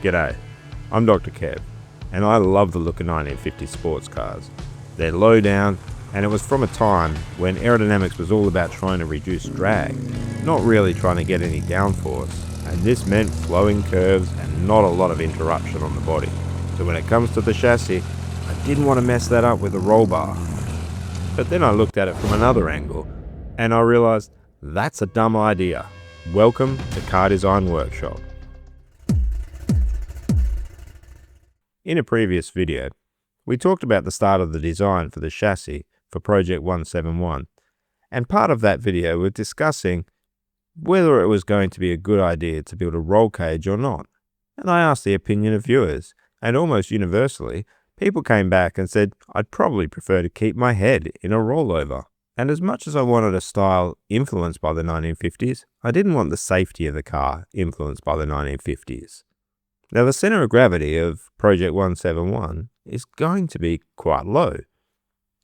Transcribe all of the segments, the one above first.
G'day, I'm Dr. Kev, and I love the look of 1950s sports cars. They're low down, and it was from a time when aerodynamics was all about trying to reduce drag, not really trying to get any downforce, and this meant flowing curves and not a lot of interruption on the body. So when it comes to the chassis, I didn't want to mess that up with a roll bar. But then I looked at it from another angle, and I realized that's a dumb idea. Welcome to Car Design Workshop. In a previous video, we talked about the start of the design for the chassis for Project 171, and part of that video was discussing whether it was going to be a good idea to build a roll cage or not. And I asked the opinion of viewers, and almost universally, people came back and said I'd probably prefer to keep my head in a rollover. And as much as I wanted a style influenced by the 1950s, I didn't want the safety of the car influenced by the 1950s. Now, the center of gravity of Project 171 is going to be quite low.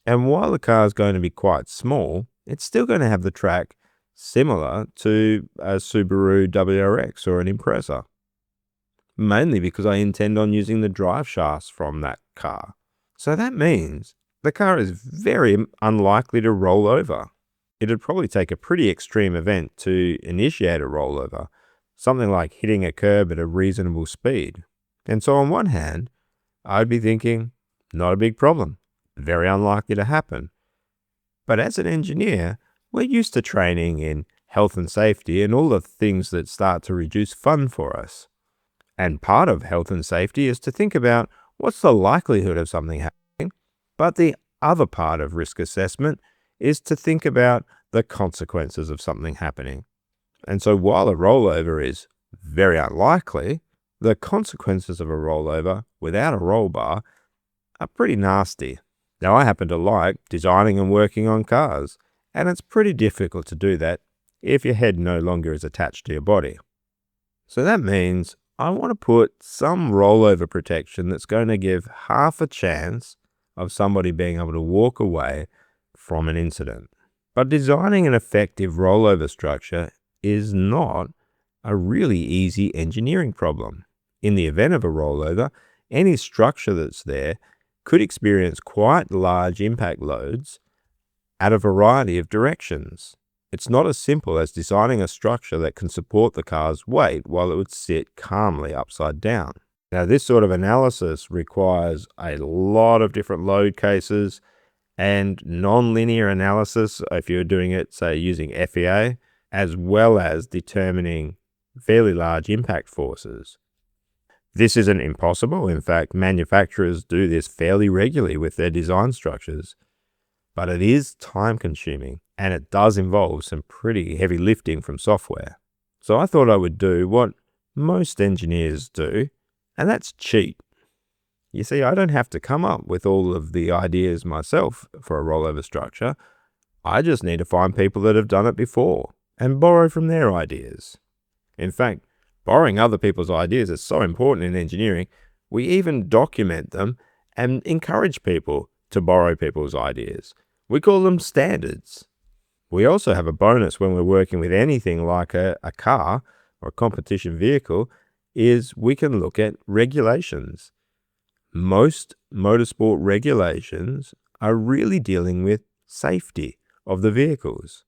And while the car is going to be quite small, it's still going to have the track similar to a Subaru WRX or an Impreza. Mainly because I intend on using the drive shafts from that car. So that means the car is very unlikely to roll over. It'd probably take a pretty extreme event to initiate a rollover, something like hitting a curb at a reasonable speed. And so on one hand, I'd be thinking, not a big problem, very unlikely to happen. But as an engineer, we're used to training in health and safety and all the things that start to reduce fun for us. And part of health and safety is to think about what's the likelihood of something happening. But the other part of risk assessment is to think about the consequences of something happening. And so while a rollover is very unlikely, the consequences of a rollover without a roll bar are pretty nasty. Now, I happen to like designing and working on cars, and it's pretty difficult to do that if your head no longer is attached to your body. So that means I want to put some rollover protection that's going to give half a chance of somebody being able to walk away from an incident. But designing an effective rollover structure is not a really easy engineering problem. In the event of a rollover, any structure that's there could experience quite large impact loads at a variety of directions. It's not as simple as designing a structure that can support the car's weight while it would sit calmly upside down. Now, this sort of analysis requires a lot of different load cases and non-linear analysis if you're doing it, say, using FEA, as well as determining fairly large impact forces. This isn't impossible. In fact, manufacturers do this fairly regularly with their design structures. But it is time-consuming, and it does involve some pretty heavy lifting from software. So I thought I would do what most engineers do, and that's cheat. You see, I don't have to come up with all of the ideas myself for a rollover structure. I just need to find people that have done it before and borrow from their ideas. In fact, borrowing other people's ideas is so important in engineering, we even document them and encourage people to borrow people's ideas. We call them standards. We also have a bonus when we're working with anything like a car or a competition vehicle, is we can look at regulations. Most motorsport regulations are really dealing with safety of the vehicles.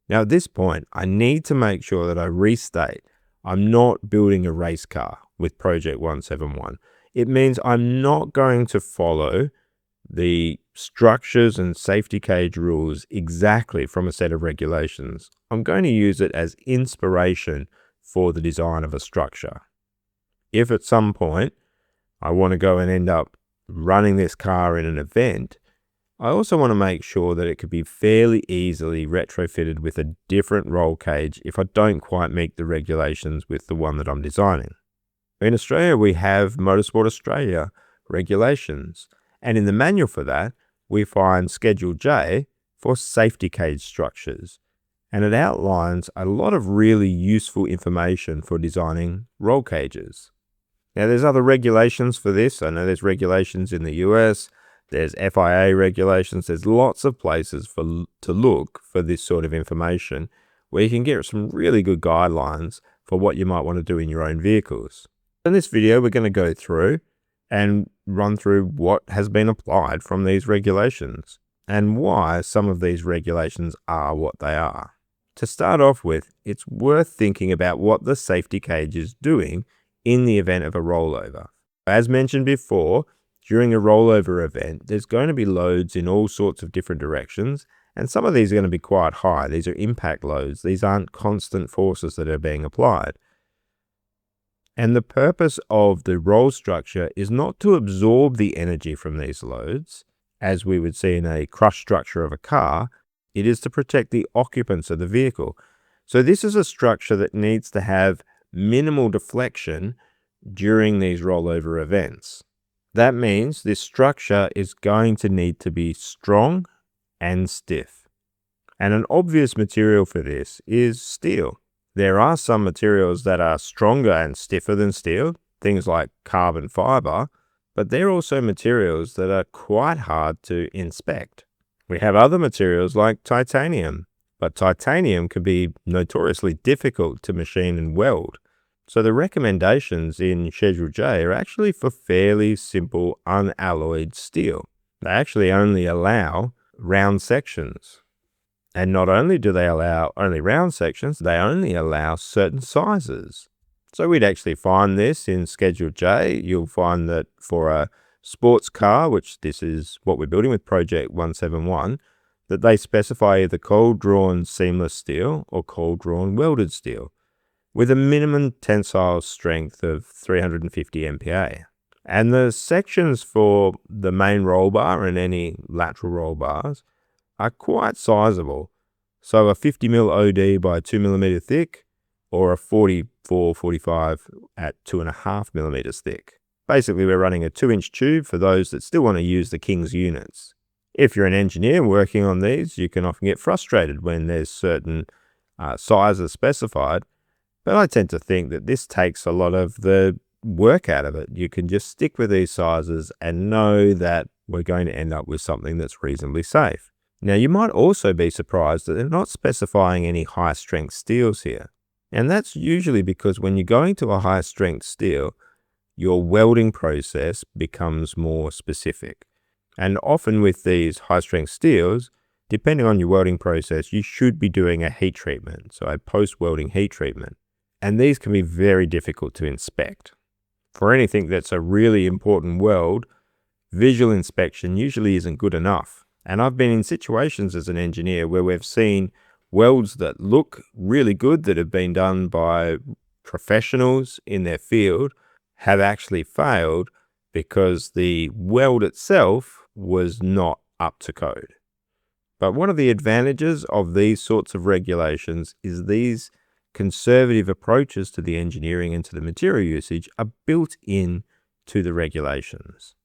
Now, at this point, I need to make sure that I restate I'm not building a race car with Project 171. It means I'm not going to follow the structures and safety cage rules exactly from a set of regulations. I'm going to use it as inspiration for the design of a structure. If at some point I want to go and end up running this car in an event, I also want to make sure that it could be fairly easily retrofitted with a different roll cage if I don't quite meet the regulations with the one that I'm designing. In Australia, we have Motorsport Australia regulations, and in the manual for that, we find Schedule J for safety cage structures, and it outlines a lot of really useful information for designing roll cages. Now, there's other regulations for this. I know there's regulations in the US, there's FIA regulations, there's lots of places to look for this sort of information where you can get some really good guidelines for what you might want to do in your own vehicles. In this video, we're going to go through and run through what has been applied from these regulations and why some of these regulations are what they are. To start off with, it's worth thinking about what the safety cage is doing in the event of a rollover. As mentioned before, during a rollover event, there's going to be loads in all sorts of different directions, and some of these are going to be quite high. These are impact loads. These aren't constant forces that are being applied. And the purpose of the roll structure is not to absorb the energy from these loads, as we would see in a crush structure of a car. It is to protect the occupants of the vehicle. So this is a structure that needs to have minimal deflection during these rollover events. That means this structure is going to need to be strong and stiff. And an obvious material for this is steel. There are some materials that are stronger and stiffer than steel, things like carbon fiber, but they're also materials that are quite hard to inspect. We have other materials like titanium, but titanium can be notoriously difficult to machine and weld. So the recommendations in Schedule J are actually for fairly simple unalloyed steel. They actually only allow round sections. And not only do they allow only round sections, they only allow certain sizes. So we'd actually find this in Schedule J. You'll find that for a sports car, which this is what we're building with Project 171, that they specify either cold-drawn seamless steel or cold-drawn welded steel, with a minimum tensile strength of 350 MPa. And the sections for the main roll bar and any lateral roll bars are quite sizable. So a 50mm OD by 2mm thick, or a 44-45 at 2.5mm thick. Basically, we're running a 2-inch tube for those that still want to use the King's units. If you're an engineer working on these, you can often get frustrated when there's certain sizes specified, but I tend to think that this takes a lot of the work out of it. You can just stick with these sizes and know that we're going to end up with something that's reasonably safe. Now, you might also be surprised that they're not specifying any high-strength steels here. And that's usually because when you're going to a high-strength steel, your welding process becomes more specific. And often with these high-strength steels, depending on your welding process, you should be doing a heat treatment, so a post-welding heat treatment. And these can be very difficult to inspect. For anything that's a really important weld, visual inspection usually isn't good enough. And I've been in situations as an engineer where we've seen welds that look really good that have been done by professionals in their field have actually failed because the weld itself was not up to code. But one of the advantages of these sorts of regulations is these conservative approaches to the engineering and to the material usage are built in to the regulations.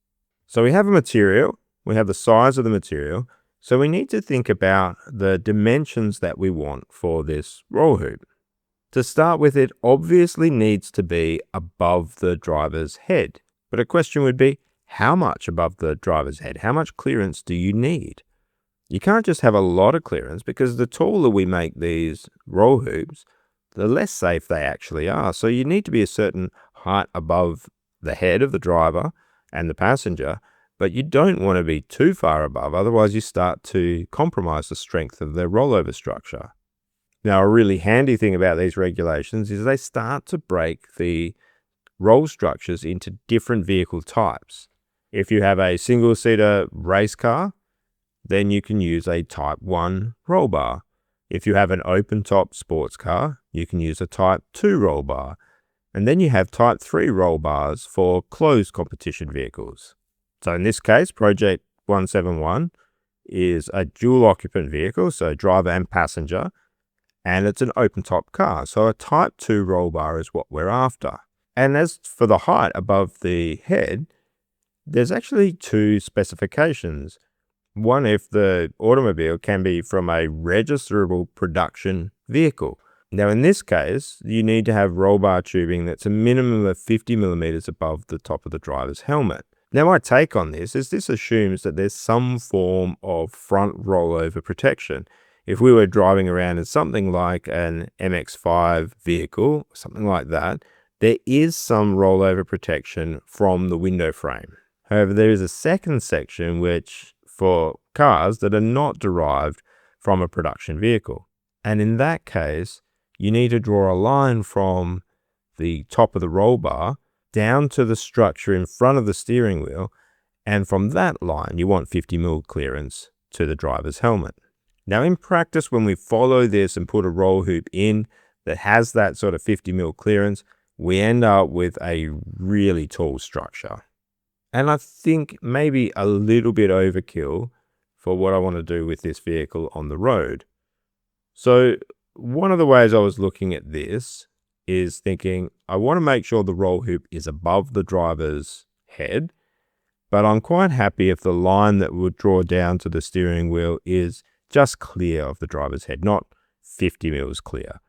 So we have a material. We have the size of the material, so we need to think about the dimensions that we want for this roll hoop. To start with, it obviously needs to be above the driver's head. But a question would be, how much above the driver's head? How much clearance do you need? You can't just have a lot of clearance, because the taller we make these roll hoops, the less safe they actually are. So you need to be a certain height above the head of the driver and the passenger, but you don't want to be too far above, otherwise you start to compromise the strength of the rollover structure. Now, a really handy thing about these regulations is they start to break the roll structures into different vehicle types. If you have a single-seater race car, then you can use a Type 1 roll bar. If you have an open-top sports car, you can use a Type 2 roll bar. And then you have Type 3 roll bars for closed competition vehicles. So in this case, Project 171 is a dual occupant vehicle, so driver and passenger, and it's an open top car. So a Type 2 roll bar is what we're after. And as for the height above the head, there's actually two specifications. One, if the automobile can be from a registerable production vehicle. Now in this case, you need to have roll bar tubing that's a minimum of 50mm above the top of the driver's helmet. Now, my take on this is this assumes that there's some form of front rollover protection. If we were driving around in something like an MX-5 vehicle, something like that, there is some rollover protection from the window frame. However, there is a second section which for cars that are not derived from a production vehicle. And in that case, you need to draw a line from the top of the roll bar down to the structure in front of the steering wheel, and from that line you want 50mm clearance to the driver's helmet. Now in practice, when we follow this and put a roll hoop in that has that sort of 50mm clearance, we end up with a really tall structure. And I think maybe a little bit overkill for what I want to do with this vehicle on the road. So one of the ways I was looking at this is thinking, I want to make sure the roll hoop is above the driver's head, but I'm quite happy if the line that would draw down to the steering wheel is just clear of the driver's head, not 50mm clear.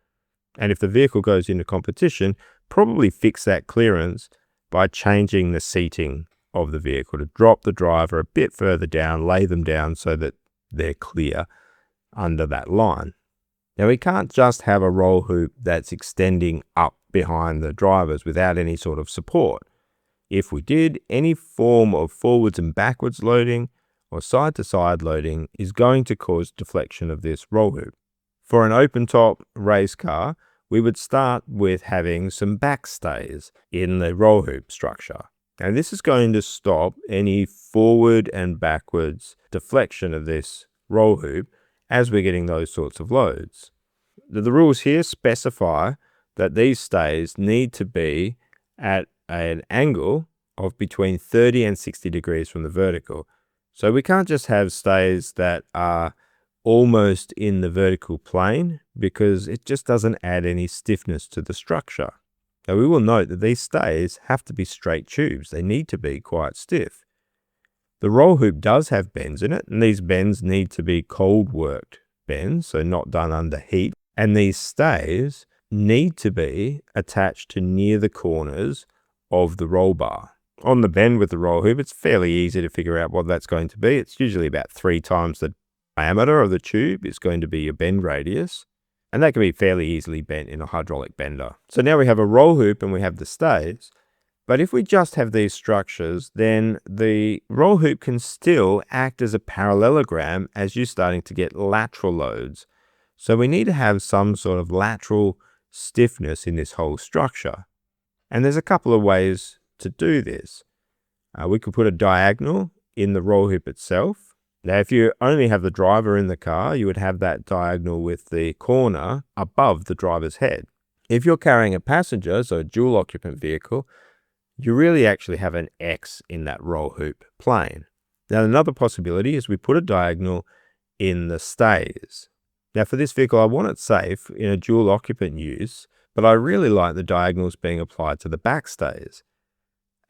And if the vehicle goes into competition, probably fix that clearance by changing the seating of the vehicle to drop the driver a bit further down, lay them down so that they're clear under that line. Now we can't just have a roll hoop that's extending up behind the drivers without any sort of support. If we did, any form of forwards and backwards loading or side to side loading is going to cause deflection of this roll hoop. For an open top race car, we would start with having some backstays in the roll hoop structure. And this is going to stop any forward and backwards deflection of this roll hoop as we're getting those sorts of loads. The rules here specify that these stays need to be at an angle of between 30 and 60 degrees from the vertical. So we can't just have stays that are almost in the vertical plane, because it just doesn't add any stiffness to the structure. Now we will note that these stays have to be straight tubes. They need to be quite stiff. The roll hoop does have bends in it, and these bends need to be cold worked bends, so not done under heat. And these stays need to be attached to near the corners of the roll bar. On the bend with the roll hoop, it's fairly easy to figure out what that's going to be. It's usually about 3 times the diameter of the tube is going to be your bend radius, and that can be fairly easily bent in a hydraulic bender. So now we have a roll hoop and we have the stays, but if we just have these structures, then the roll hoop can still act as a parallelogram as you're starting to get lateral loads. So we need to have some sort of lateral stiffness in this whole structure. And there's a couple of ways to do this. We could put a diagonal in the roll hoop itself. Now, if you only have the driver in the car, you would have that diagonal with the corner above the driver's head. If you're carrying a passenger, so a dual occupant vehicle, you really actually have an X in that roll hoop plane. Now, another possibility is we put a diagonal in the stays. Now, for this vehicle, I want it safe in a dual occupant use, but I really like the diagonals being applied to the back stays.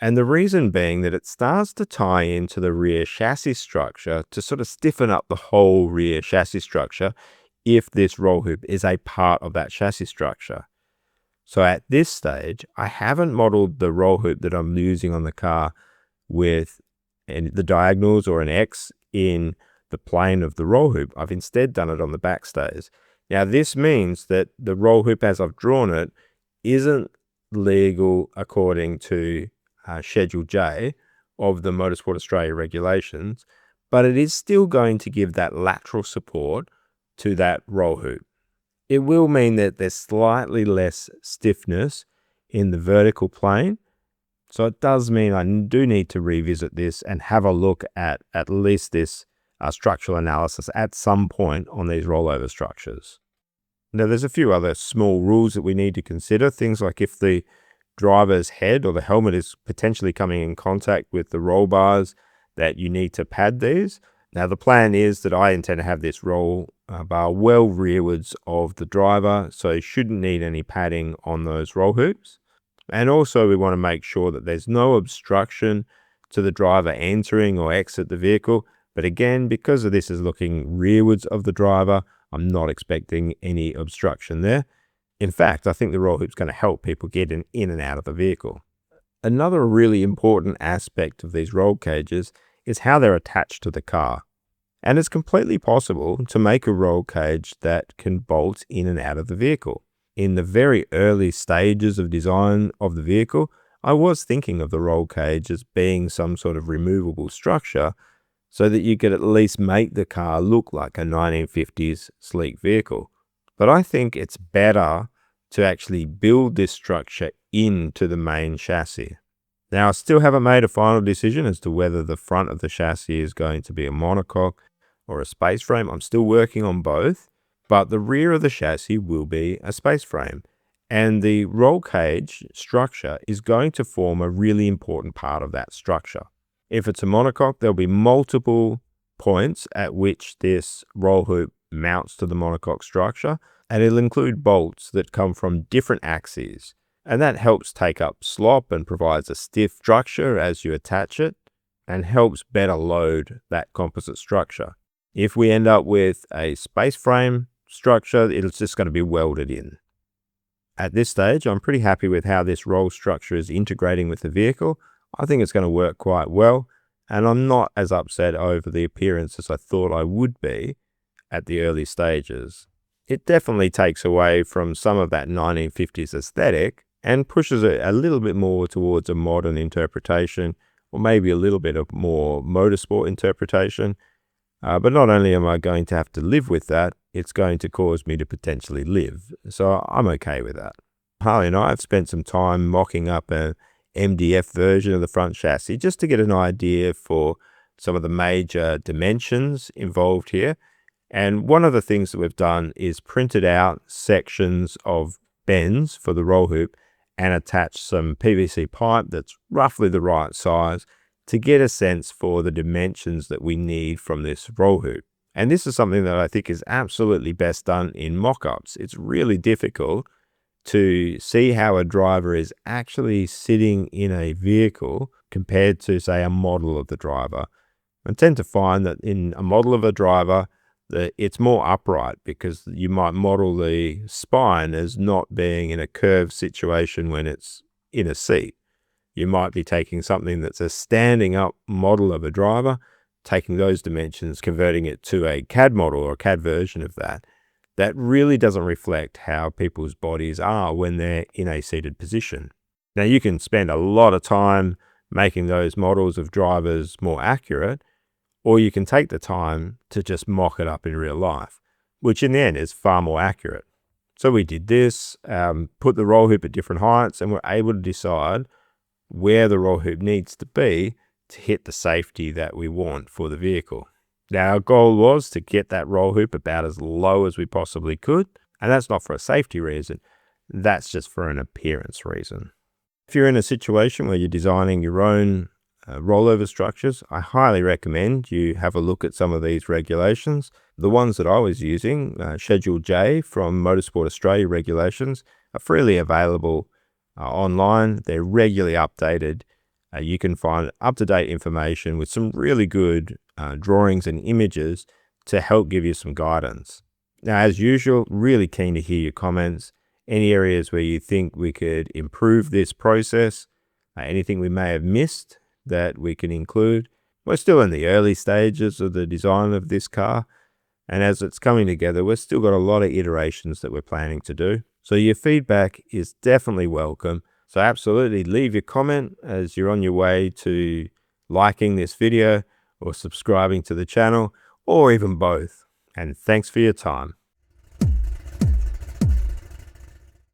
And the reason being that it starts to tie into the rear chassis structure to sort of stiffen up the whole rear chassis structure if this roll hoop is a part of that chassis structure. So at this stage, I haven't modeled the roll hoop that I'm using on the car with the diagonals or an X in the plane of the roll hoop. I've instead done it on the back stays. Now this means that the roll hoop as I've drawn it isn't legal according to Schedule J of the Motorsport Australia regulations, but it is still going to give that lateral support to that roll hoop. It will mean that there's slightly less stiffness in the vertical plane, so it does mean I do need to revisit this and have a look at least this structural analysis at some point on these rollover structures. Now there's a few other small rules that we need to consider, things like if the driver's head or the helmet is potentially coming in contact with the roll bars, that you need to pad these. Now the plan is that I intend to have this roll bar well rearwards of the driver, so you shouldn't need any padding on those roll hoops. And also we want to make sure that there's no obstruction to the driver entering or exit the vehicle. But again, because of this is looking rearwards of the driver, I'm not expecting any obstruction there. In fact, I think the roll hoop is going to help people get in and out of the vehicle. Another really important aspect of these roll cages is how they're attached to the car. And it's completely possible to make a roll cage that can bolt in and out of the vehicle. In the very early stages of design of the vehicle, I was thinking of the roll cage as being some sort of removable structure so that you could at least make the car look like a 1950s sleek vehicle. But I think it's better to actually build this structure into the main chassis. Now, I still haven't made a final decision as to whether the front of the chassis is going to be a monocoque or a space frame. I'm still working on both, but the rear of the chassis will be a space frame. And the roll cage structure is going to form a really important part of that structure. If it's a monocoque, there'll be multiple points at which this roll hoop mounts to the monocoque structure, and it'll include bolts that come from different axes. And that helps take up slop and provides a stiff structure as you attach it, and helps better load that composite structure. If we end up with a space frame structure, it's just going to be welded in. At this stage, I'm pretty happy with how this roll structure is integrating with the vehicle. I think it's going to work quite well, and I'm not as upset over the appearance as I thought I would be at the early stages. It definitely takes away from some of that 1950s aesthetic and pushes it a little bit more towards a modern interpretation, or maybe a little bit of more motorsport interpretation. But not only am I going to have to live with that, it's going to cause me to potentially live. So I'm okay with that. Harley and I have spent some time mocking up an MDF version of the front chassis just to get an idea for some of the major dimensions involved here. And one of the things that we've done is printed out sections of bends for the roll hoop and attached some PVC pipe that's roughly the right size to get a sense for the dimensions that we need from this roll hoop. And this is something that I think is absolutely best done in mock-ups. It's really difficult to see how a driver is actually sitting in a vehicle compared to, say, a model of the driver. I tend to find that in a model of a driver, that it's more upright because you might model the spine as not being in a curved situation when it's in a seat. You might be taking something that's a standing up model of a driver, taking those dimensions, converting it to a CAD model or a CAD version of that. That really doesn't reflect how people's bodies are when they're in a seated position. Now, you can spend a lot of time making those models of drivers more accurate, or you can take the time to just mock it up in real life, which in the end is far more accurate. So we did this, put the roll hoop at different heights, and we're able to decide where the roll hoop needs to be to hit the safety that we want for the vehicle. Now, our goal was to get that roll hoop about as low as we possibly could, and that's not for a safety reason, that's just for an appearance reason. If you're in a situation where you're designing your own rollover structures, I highly recommend you have a look at some of these regulations. The ones that I was using, Schedule J from Motorsport Australia regulations, are freely available online. They're regularly updated. You can find up-to-date information with some really good drawings and images to help give you some guidance. Now, as usual, really keen to hear your comments, any areas where you think we could improve this process, anything we may have missed that we can include. We're still in the early stages of the design of this car, and as it's coming together, we've still got a lot of iterations that we're planning to do. So your feedback is definitely welcome. So absolutely leave your comment as you're on your way to liking this video or subscribing to the channel, or even both. And thanks for your time.